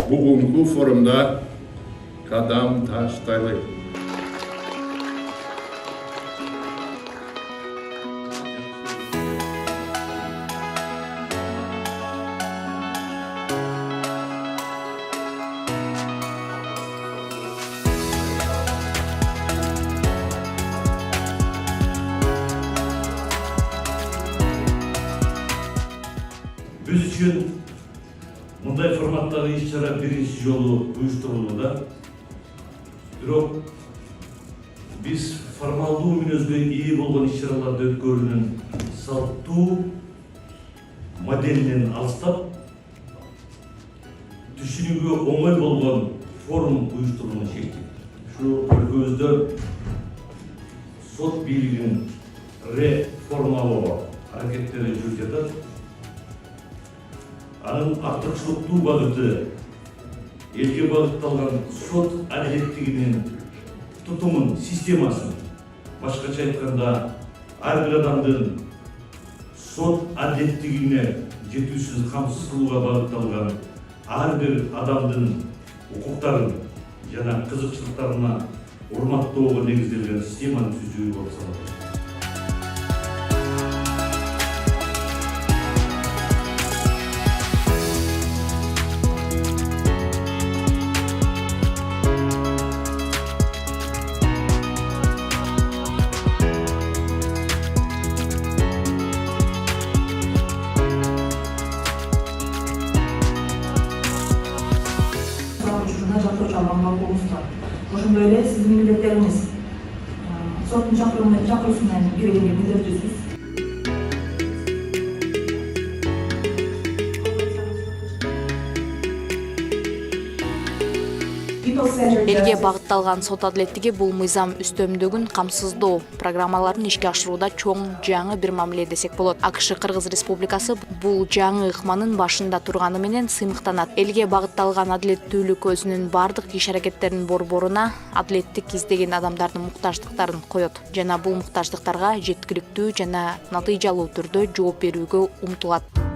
Бүгінгі форумда қадам таштайлы. Біз үшін мұндай форматтағы іс-шара бірінші жолы ұйыштырылуда. Бирок біз формалдуу мүнөзгө ие болгон іс-шараларды өткөрүүнүн салттуу моделинен алыстап, түшүнүүгө оңой болгон форум уюштурууну шектейт. Ушу өлкөбүздө сот бийлигин реформалоо аракеттери жүрүп жатат. Анын артыкчылыктуу багыты элге багытталган сот адилеттигинин тутумун, системасын, башкача айтканда, ар бир адамдын сот адилеттигине жетүүсүн камсыз кылууга багытталган ар бир адамдын укуктарын жана кызыкчылыктарына урматтоого негизделген системаны түзүү болуп саналат. Ошондой эле сиздин милдеттериңиз соттун чакыруусу менен киргенге милдеттүүсүз. Элге багытталган сот адилеттиги бул мыйзам үстөмдүгүн камсыздоо программаларын ишке ашырууда чоң жаңы бир мамиле десек болот. АКШ Кыргыз Республикасы бул жаңы ыкманын башында турганы менен сыймыктанат. Элге багытталган адилеттүүлүк өзүнүн бардык иш-аракеттеринин борборуна адилеттик издеген адамдардын муктаждыктарын коет жана бул муктаждыктарга жеткиликтүү жана натыйжалуу түрдө жооп берүүгө умтулат.